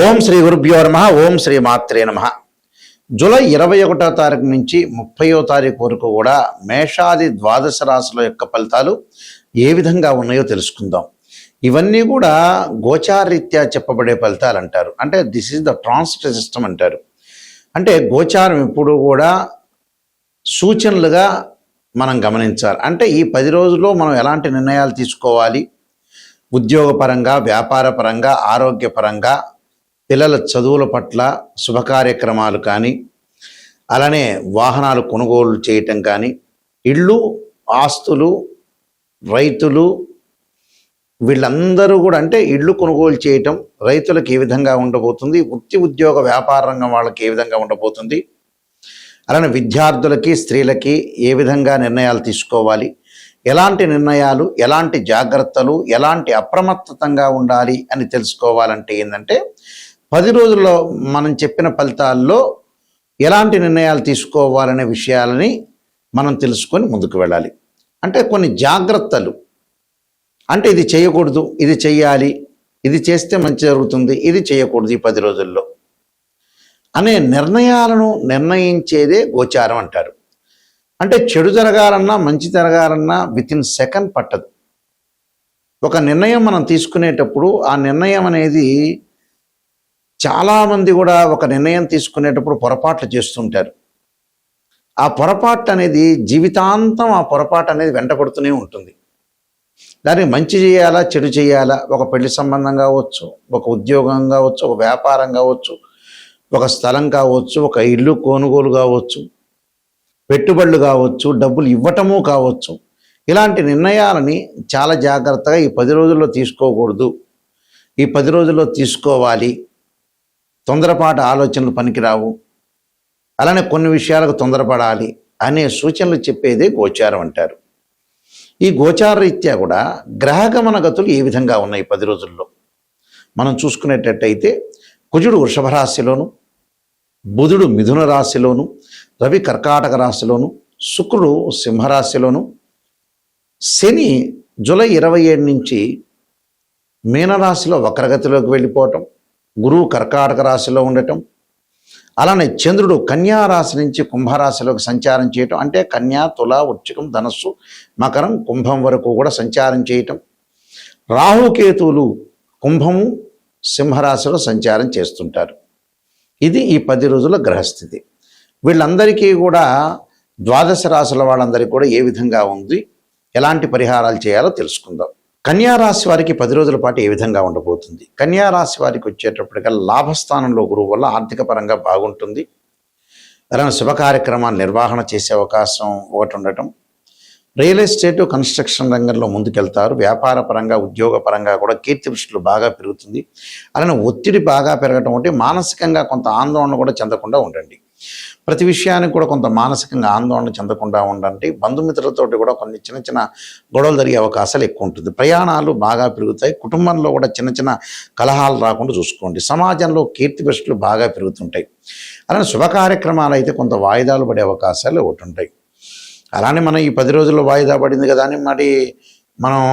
ఓం శ్రీ గురుభ్యో నమః. ఓం శ్రీ మాత్రే నమః. జూలై 21వ తారీఖు నుంచి 30వ తారీఖు వరకు కూడా మేషాది ద్వాదశ రాశుల యొక్క ఫలితాలు ఏ విధంగా ఉన్నాయో తెలుసుకుందాం. ఇవన్నీ కూడా గోచారరీత్యా చెప్పబడే ఫలితాలు అంటారు. అంటే this is the transit system అంటారు. అంటే గోచారం ఎప్పుడు కూడా సూచనలుగా మనం గమనించాలి. అంటే ఈ 10 రోజుల్లో మనం ఎలాంటి నిర్ణయాలు తీసుకోవాలి, ఉద్యోగపరంగా, వ్యాపారపరంగా, ఆరోగ్యపరంగా, పిల్లల చదువుల పట్ల, శుభకార్యక్రమాలు కానీ, అలానే వాహనాలు కొనుగోలు చేయటం కానీ, ఇళ్ళు, ఆస్తులు, రైతులు వీళ్ళందరూ కూడా అంటే ఇళ్ళు కొనుగోలు చేయటం రైతులకు ఏ విధంగా ఉండబోతుంది, వృత్తి ఉద్యోగ వ్యాపార రంగం వాళ్ళకి ఏ విధంగా ఉండబోతుంది, అలానే విద్యార్థులకి, స్త్రీలకి ఏ విధంగా నిర్ణయాలు తీసుకోవాలి, ఎలాంటి నిర్ణయాలు, ఎలాంటి జాగ్రత్తలు, ఎలాంటి అప్రమత్తతంగా ఉండాలి అని తెలుసుకోవాలంటే ఏంటంటే 10 రోజుల్లో మనం చెప్పిన ఫలితాల్లో ఎలాంటి నిర్ణయాలు తీసుకోవాలనే విషయాలని మనం తెలుసుకొని ముందుకు వెళ్ళాలి. అంటే కొన్ని జాగ్రత్తలు, అంటే ఇది చేయకూడదు, ఇది చెయ్యాలి, ఇది చేస్తే మంచి జరుగుతుంది, ఇది చేయకూడదు ఈ 10 రోజుల్లో అనే నిర్ణయాలను నిర్ణయించేదే గోచారం అంటారు. అంటే చెడు జరగాలన్నా, మంచి జరగాలన్నా వితిన్ సెకండ్ పట్టదు. ఒక నిర్ణయం మనం తీసుకునేటప్పుడు ఆ నిర్ణయం అనేది చాలామంది కూడా ఒక నిర్ణయం తీసుకునేటప్పుడు పొరపాట్లు చేస్తుంటారు. ఆ పొరపాటు అనేది జీవితాంతం ఆ పొరపాటు అనేది వెంటపడుతూనే ఉంటుంది. దానికి మంచి చేయాలా, చెడు చేయాలా, ఒక పెళ్లి సంబంధం కావచ్చు, ఒక ఉద్యోగం కావచ్చు, ఒక వ్యాపారం కావచ్చు, ఒక స్థలం కావచ్చు, ఒక ఇల్లు కొనుగోలు కావచ్చు, పెట్టుబడులు కావచ్చు, డబ్బులు ఇవ్వటము కావచ్చు. ఇలాంటి నిర్ణయాలని చాలా జాగ్రత్తగా ఈ 10 రోజుల్లో తీసుకోకూడదు, ఈ 10 రోజుల్లో తీసుకోవాలి. తొందరపాటు ఆలోచనలు పనికిరావు, అలానే కొన్ని విషయాలకు తొందరపడాలి అనే సూచనలు చెప్పేదే గోచారం అంటారు. ఈ గోచార రీత్యా కూడా గ్రహగమన గతులు ఏ విధంగా ఉన్నాయి 10 రోజుల్లో మనం చూసుకునేటట్టయితే కుజుడు వృషభ రాశిలోను, బుధుడు మిథున రాశిలోను, రవి కర్కాటక రాశిలోను, శుక్రుడు సింహరాశిలోను, శని జూలై 27 నుంచి మీనరాశిలో వక్రగతిలోకి వెళ్ళిపోవటం, గురువు కర్కాటక రాశిలో ఉండటం, అలానే చంద్రుడు కన్యా రాశి నుంచి కుంభరాశిలోకి సంచారం చేయటం, అంటే కన్యా, తుల, వృశ్చికం, ధనస్సు, మకరం, కుంభం వరకు కూడా సంచారం చేయటం, రాహుకేతువులు కుంభము, సింహరాశిలో సంచారం చేస్తుంటారు. ఇది ఈ 10 రోజుల గ్రహస్థితి. వీళ్ళందరికీ కూడా ద్వాదశ రాశుల వాళ్ళందరికీ కూడా ఏ విధంగా ఉంది, ఎలాంటి పరిహారాలు చేయాలో తెలుసుకుందాం. కన్యా రాశి వారికి 10 రోజుల పాటు ఏ విధంగా ఉండబోతుంది. కన్యా రాశి వారికి వచ్చేటప్పటికల్లా లాభస్థానంలో గురువు వల్ల ఆర్థిక పరంగా బాగుంటుంది. అలానే శుభ కార్యక్రమాలు నిర్వహణ చేసే అవకాశం ఒకటి ఉండటం, రియల్ ఎస్టేట్, కన్స్ట్రక్షన్ రంగంలో ముందుకెళ్తారు. వ్యాపార పరంగా, ఉద్యోగ పరంగా కూడా కీర్తి ప్రతిష్టలు బాగా పెరుగుతుంది. అలానే ఒత్తిడి బాగా పెరగటం ఒకటి, మానసికంగా కొంత ఆందోళన కూడా చెందకుండా ఉండండి. ప్రతి విషయానికి కూడా కొంత మానసికంగా ఆందోళన చెందకుండా ఉండండి. బంధుమిత్రులతోటి కూడా కొన్ని చిన్న చిన్న గొడవలు జరిగే అవకాశాలు ఎక్కువ ఉంటుంది. ప్రయాణాలు బాగా పెరుగుతాయి. కుటుంబంలో కూడా చిన్న చిన్న కలహాలు రాకుండా చూసుకోండి. సమాజంలో కీర్తి ప్రతిష్టలు బాగా పెరుగుతుంటాయి. అలానే శుభ కార్యక్రమాలు అయితే కొంత వాయిదాలు పడే అవకాశాలు ఒకటి ఉంటాయి. అలానే మనం ఈ 10 రోజుల్లో వాయిదా పడింది కదా అని మరి మనం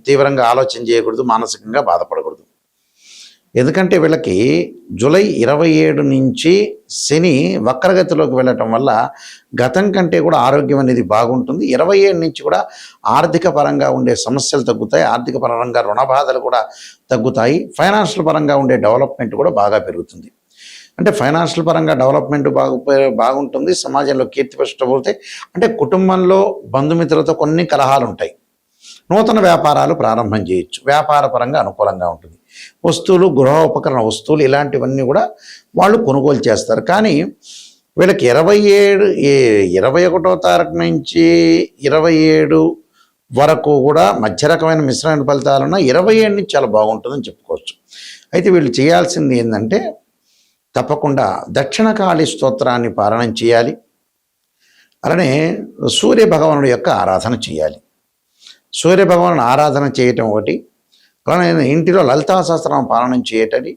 తీవ్రంగా ఆలోచన చేయకూడదు, మానసికంగా బాధపడకూడదు. ఎందుకంటే వీళ్ళకి జూలై 27 నుంచి శని వక్రగతిలోకి వెళ్ళటం వల్ల గతం కంటే కూడా ఆరోగ్యం అనేది బాగుంటుంది. 27 నుంచి కూడా ఆర్థిక పరంగా ఉండే సమస్యలు తగ్గుతాయి. ఆర్థిక పరంగా రుణ బాధలు కూడా తగ్గుతాయి. ఫైనాన్షియల్ పరంగా ఉండే డెవలప్మెంట్ కూడా బాగా పెరుగుతుంది. అంటే ఫైనాన్షియల్ పరంగా డెవలప్మెంట్ బాగుంటుంది. సమాజంలో కీర్తి ప్రతిష్టలు పోతాయి. అంటే కుటుంబంలో బంధుమిత్రులతో కొన్ని కలహాలు ఉంటాయి. నూతన వ్యాపారాలు ప్రారంభం చేయొచ్చు. వ్యాపార పరంగా అనుకూలంగా ఉంటుంది. వస్తువులు, గృహోపకరణ వస్తువులు ఇలాంటివన్నీ కూడా వాళ్ళు కొనుగోలు చేస్తారు. కానీ వీళ్ళకి 21వ తారీఖు నుంచి 27 వరకు కూడా మధ్య రకమైన మిశ్రమైన ఫలితాలున్న 27 నుంచి చాలా బాగుంటుందని చెప్పుకోవచ్చు. అయితే వీళ్ళు చేయాల్సింది ఏంటంటే తప్పకుండా దక్షిణకాళి స్తోత్రాన్ని పారాయణం చేయాలి. అలానే సూర్య భగవానుడి యొక్క ఆరాధన చేయాలి. సూర్య భగవాను ఆరాధన చేయటం ఒకటి, అలానే ఇంటిలో లలితా సహస్రనామ పారాయణం చేయాలి.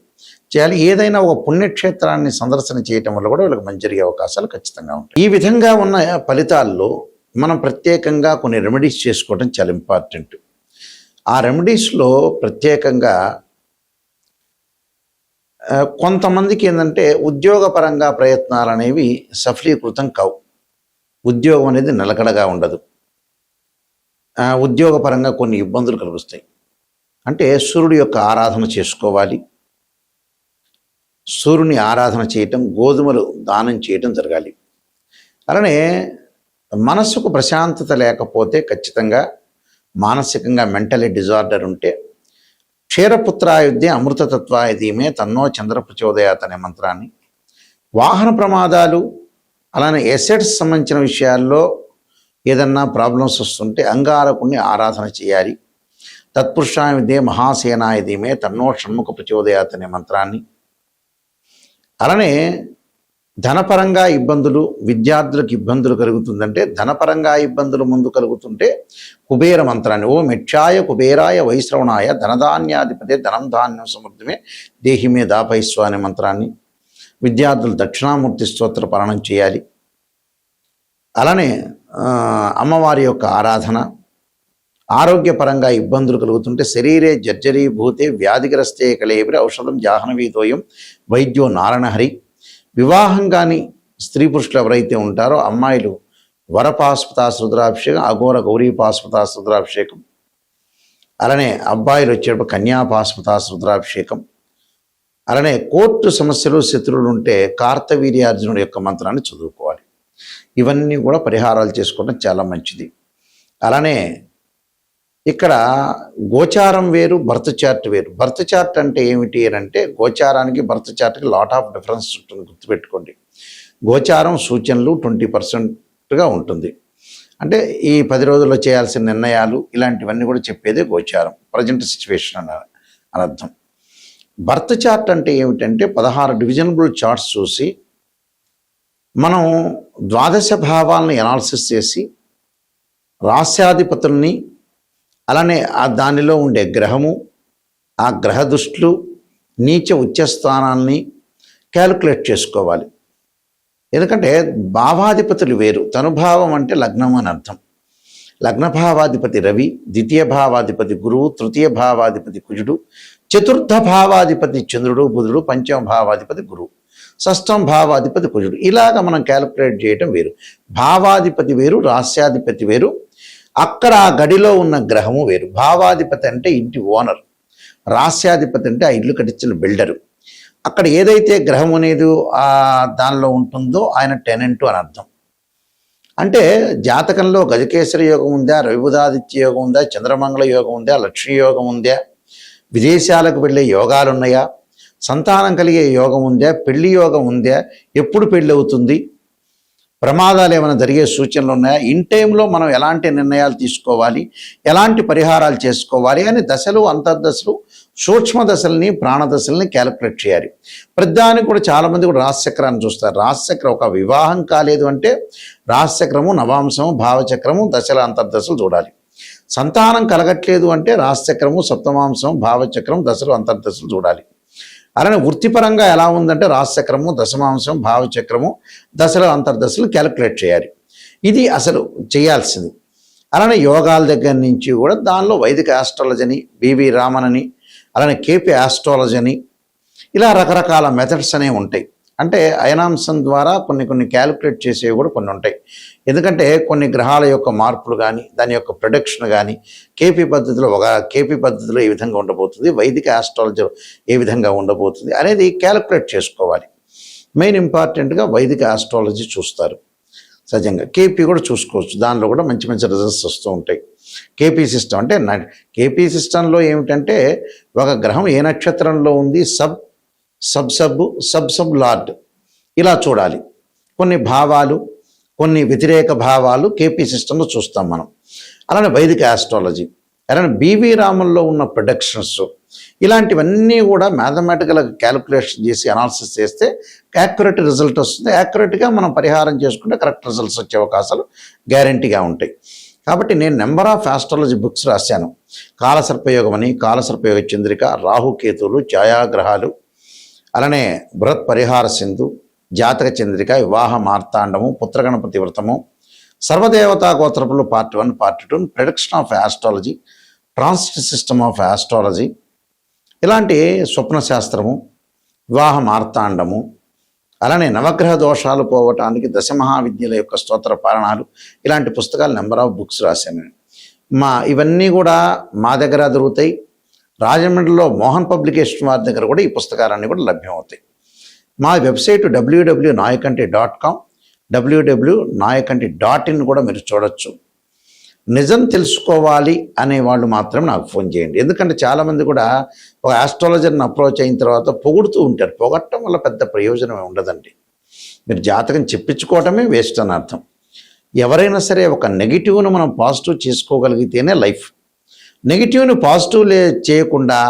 ఏదైనా ఒక పుణ్యక్షేత్రాన్ని సందర్శన చేయటం వల్ల కూడా వీళ్ళకి మంచి జరిగే అవకాశాలు ఖచ్చితంగా ఉంటాయి. ఈ విధంగా ఉన్న ఫలితాల్లో మనం ప్రత్యేకంగా కొన్ని రెమెడీస్ చేసుకోవడం చాలా ఇంపార్టెంట్. ఆ రెమెడీస్లో ప్రత్యేకంగా కొంతమందికి ఏంటంటే ఉద్యోగపరంగా ప్రయత్నాలు అనేవి సఫలీకృతం కావు. ఉద్యోగం అనేది నిలకడగా ఉండదు. ఉద్యోగపరంగా కొన్ని ఇబ్బందులు కలుగుతాయి. అంటే సూర్యుడి యొక్క ఆరాధన చేసుకోవాలి. సూర్యుని ఆరాధన చేయటం, గోధుమలు దానం చేయటం జరగాలి. అలానే మనసుకు ప్రశాంతత లేకపోతే ఖచ్చితంగా మానసికంగా మెంటలీ డిజార్డర్ ఉంటే క్షీరపుత్రాయుధ్య అమృతతత్వాయ ధీమే తన్నో చంద్ర ప్రచోదయాత్ అనే మంత్రాన్ని, వాహన ప్రమాదాలు అలానే ఎసెట్స్ సంబంధించిన విషయాల్లో ఏదన్నా ప్రాబ్లమ్స్ వస్తుంటే అంగారకుణ్ణి ఆరాధన చేయాలి. తత్పురుషాయ విద్యే మహాసేనాయ ధీమే తన్నో షణ్ముఖ ప్రచోదయాత్ అనే మంత్రాన్ని, అలానే ధనపరంగా ఇబ్బందులు, విద్యార్థులకు ఇబ్బందులు కలుగుతుందంటే ధనపరంగా ఇబ్బందులు ముందు కలుగుతుంటే కుబేర మంత్రాన్ని, ఓ మెక్షాయ కుబేరాయ వైశ్రవణాయ ధనధాన్యాధిపతే ధనం ధాన్యం సమృద్ధమే దేహిమే దాపైస్వ అనే మంత్రాన్ని, విద్యార్థులు దక్షిణామూర్తి స్తోత్ర పారాయణం చేయాలి. అలానే అమ్మవారి యొక్క ఆరాధన, ఆరోగ్యపరంగా ఇబ్బందులు కలుగుతుంటే శరీరే జర్జరీభూతే వ్యాధిగ్రస్తే కళేబిరి ఔషధం జాహ్నవీతోయం వైద్యో నారాయణహరి. వివాహం కానీ స్త్రీ పురుషులు ఎవరైతే ఉంటారో అమ్మాయిలు వరపాస్పతాస్ రుద్రాభిషేకం, అఘోర గౌరీపాస్పతాస్ రుద్రాభిషేకం, అలానే అబ్బాయిలు వచ్చేటప్పుడు కన్యాపాస్పతాస్ రుద్రాభిషేకం, అలానే కోర్టు సమస్యలు శత్రువులు ఉంటే కార్తవీర్యార్జునుడి యొక్క మంత్రాన్ని చదువుకోవాలి. ఇవన్నీ కూడా పరిహారాలు చేసుకోవడం చాలా మంచిది. అలానే ఇక్కడ గోచారం వేరు, బర్త్ చార్ట్ వేరు. బర్త్ చార్ట్ అంటే ఏమిటి అని అంటే గోచారానికి బర్త్ చార్ట్కి లాట్ ఆఫ్ డిఫరెన్స్ ఉంటుంది, గుర్తుపెట్టుకోండి. గోచారం సూచనలు 20%గా ఉంటుంది. అంటే ఈ 10 రోజుల్లో చేయాల్సిన నిర్ణయాలు ఇలాంటివన్నీ కూడా చెప్పేదే గోచారం, ప్రజెంట్ సిచ్యువేషన్ అని అర్థం. బర్త్ చార్ట్ అంటే ఏమిటంటే 16 డివిజనబుల్ చార్ట్స్ చూసి మనం ద్వాదశ భావాలను ఎనాలిసిస్ చేసి రాస్యాధిపతుల్ని, అలానే దానిలో ఉండే గ్రహము, ఆ గ్రహ దృష్టులు, నీచ ఉచ్చ స్థానాల్ని క్యాలిక్యులేట్ చేసుకోవాలి. ఎందుకంటే భావాధిపతులు వేరు. తనుభావం అంటే లగ్నం అని అర్థం. లగ్నభావాధిపతి రవి, ద్వితీయ భావాధిపతి గురువు, తృతీయ భావాధిపతి కుజుడు, చతుర్థ భావాధిపతి చంద్రుడు బుధుడు, పంచమ భావాధిపతి గురువు, షష్టం భావాధిపతి కుజుడు. ఇలాగ మనం క్యాలిక్యులేట్ చేయటం వేరు. భావాధిపతి వేరు, రాస్యాధిపతి వేరు, అక్కడ ఆ గడిలో ఉన్న గ్రహము వేరు. భావాధిపతి అంటే ఇంటి ఓనర్, రాస్యాధిపతి అంటే ఆ ఇల్లు కట్టించిన బిల్డరు. అక్కడ ఏదైతే గ్రహం అనేది దానిలో ఉంటుందో ఆయన టెనెంట్ అని అర్థం. అంటే జాతకంలో గజకేశ్వర యోగం ఉందా, రవిబుధాదిత్య యోగం ఉందా, చంద్రమంగళ యోగం ఉందా, లక్ష్మీ యోగం ఉందా, విదేశాలకు వెళ్ళే యోగాలు ఉన్నాయా, సంతానం కలిగే యోగం ఉందా, పెళ్లి యోగం ఉందా, ఎప్పుడు పెళ్ళి అవుతుంది, ప్రమాదాలు ఏమైనా జరిగే సూచనలు ఉన్నాయా, ఇన్ టైంలో మనం ఎలాంటి నిర్ణయాలు తీసుకోవాలి, ఎలాంటి పరిహారాలు చేసుకోవాలి అని దశలు, అంతర్దశలు, సూక్ష్మ దశల్ని, ప్రాణదశల్ని క్యాలిక్యులేట్ చేయాలి. ప్రతిదానికి కూడా చాలామంది కూడా రాశిచక్రాన్ని చూస్తారు. రాశిచక్రం ఒక వివాహం కాలేదు అంటే రాశిచక్రము, నవాంశము, భావచక్రము, దశల అంతర్దశలు చూడాలి. సంతానం కలగట్లేదు అంటే రాశిచక్రము, సప్తమాంశం, భావచక్రం, దశలు అంతర్దశలు చూడాలి. అలానే వృత్తిపరంగా ఎలా ఉందంటే రాశిచక్రము, దశమాంశం, భావచక్రము, దశల అంతర్దశలు క్యాలిక్యులేట్ చేయాలి. ఇది అసలు చేయాల్సింది. అలానే యోగాల దగ్గర నుంచి కూడా దానిలో వైదిక ఆస్ట్రాలజీ అని, బివి రామన్ అని, అలానే కేపీ ఆస్ట్రాలజీ అని, ఇలా రకరకాల మెథడ్స్ అనేవి ఉంటాయి. అంటే అయనాంశం ద్వారా కొన్ని క్యాలిక్యులేట్ చేసేవి కూడా కొన్ని ఉంటాయి. ఎందుకంటే కొన్ని గ్రహాల యొక్క మార్పులు కానీ, దాని యొక్క ప్రొడక్షన్ కానీ కేపీ పద్ధతిలో ఏ విధంగా ఉండబోతుంది, వైదిక ఆస్ట్రాలజీలో ఏ విధంగా ఉండబోతుంది అనేది క్యాలిక్యులేట్ చేసుకోవాలి. మెయిన్ ఇంపార్టెంట్గా వైదిక ఆస్ట్రాలజీ చూస్తారు. సహజంగా కేపీ కూడా చూసుకోవచ్చు, దానిలో కూడా మంచి రిజల్ట్స్ వస్తూ ఉంటాయి. కేపీ సిస్టమ్ అంటే కేపీ సిస్టంలో ఏమిటంటే ఒక గ్రహం ఏ నక్షత్రంలో ఉంది, సబ్ లార్డ్ ఇలా చూడాలి. కొన్ని భావాలు, కొన్ని వ్యతిరేక భావాలు కేపీ సిస్టంలో చూస్తాం మనం. అలానే వైదిక ఆస్ట్రాలజీ, అలానే బివి రామన్లో ఉన్న ప్రొడక్షన్స్, ఇలాంటివన్నీ కూడా మ్యాథమెటికల్ క్యాలిక్యులేషన్ చేసి అనాలిసిస్ చేస్తే యాక్యురేట్ రిజల్ట్ వస్తుంది. యాక్యురేట్గా మనం పరిహారం చేసుకుంటే కరెక్ట్ రిజల్ట్స్ వచ్చే అవకాశాలు గ్యారంటీగా ఉంటాయి. కాబట్టి నేను నెంబర్ ఆఫ్ ఆస్ట్రాలజీ బుక్స్ రాశాను. కాలసర్పయోగం అని, కాలసర్పయోగ చంద్రిక, రాహుకేతువులు, ఛాయాగ్రహాలు, అలానే బృహత్ పరిహార సింధు, జాతక చంద్రిక, వివాహ మార్తాండము, పుత్రగణపతి వ్రతము, సర్వదేవతా గోత్రపులు part 1, part 2, prediction of astrology, transit system of astrology, ఇలాంటి స్వప్న శాస్త్రము, వివాహ మార్తాండము, అలానే నవగ్రహ దోషాలు పోవటానికి దశమహావిద్యల యొక్క స్తోత్ర పారణాలు, ఇలాంటి పుస్తకాలు నెంబర్ ఆఫ్ బుక్స్ రాశాను. ఇవన్నీ కూడా మా దగ్గర దొరుకుతాయి. రాజమండ్రిలో మోహన్ పబ్లికేషన్ వారి దగ్గర కూడా ఈ పుస్తకాలన్నీ కూడా లభ్యమవుతాయి. మా వెబ్సైట్ www.nayakanti.com, www.nayakanti.in కూడా మీరు చూడొచ్చు. నిజం తెలుసుకోవాలి అనేవాళ్ళు మాత్రం నాకు ఫోన్ చేయండి. ఎందుకంటే చాలామంది కూడా ఒక ఆస్ట్రాలజర్ని అప్రోచ్ అయిన తర్వాత పొగుడుతూ ఉంటారు. పొగట్టడం వల్ల పెద్ద ప్రయోజనం ఉండదండి. మీరు జాతకం చెప్పించుకోవటమే వేస్ట్ అని అర్థం. ఎవరైనా సరే ఒక నెగిటివ్ను మనం పాజిటివ్ చేసుకోగలిగితేనే లైఫ్. నెగిటివ్ని పాజిటివ్ చేయకుండా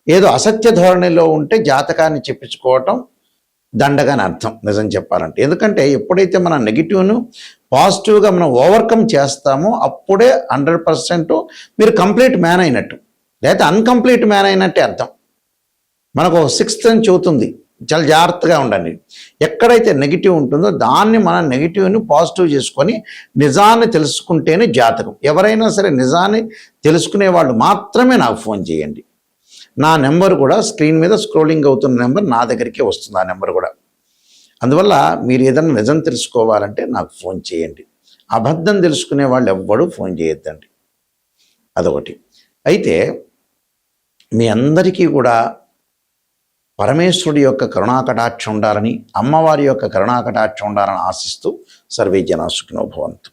ఏదో అసత్య ధోరణిలో ఉంటే జాతకాన్ని చెప్పించుకోవటం దండగాని అర్థం నిజం చెప్పాలంటే. ఎందుకంటే ఎప్పుడైతే మన నెగిటివ్ను పాజిటివ్గా మనం ఓవర్కమ్ చేస్తామో అప్పుడే 100% మీరు కంప్లీట్ మ్యాన్ అయినట్టు, లేకపోతే అన్కంప్లీట్ మ్యాన్ అయినట్టే అర్థం. మనకు ఒక 6th అని చెబుతుంది, చాలా జాగ్రత్తగా ఉండండి. ఎక్కడైతే నెగిటివ్ ఉంటుందో దాన్ని మనం నెగిటివ్ని పాజిటివ్ చేసుకొని నిజాన్ని తెలుసుకుంటేనే జాతకం. ఎవరైనా సరే నిజాన్ని తెలుసుకునే వాళ్ళు మాత్రమే నాకు ఫోన్ చేయండి. నా నెంబర్ కూడా స్క్రీన్ మీద స్క్రోలింగ్ అవుతున్న నెంబర్ నా దగ్గరికే వస్తుంది, ఆ నెంబర్ కూడా. అందువల్ల మీరు ఏదైనా నిజం తెలుసుకోవాలంటే నాకు ఫోన్ చేయండి. అబద్ధం తెలుసుకునే వాళ్ళు ఎవ్వడూ ఫోన్ చేయొద్దండి. అదొకటి. అయితే మీ అందరికీ కూడా పరమేశ్వరుడి యొక్క కరుణాకటాక్షం ఉండాలని, అమ్మవారి యొక్క కరుణాకటాక్షం ఉండాలని ఆశిస్తూ సర్వే జనా సుఖినో భవంతు.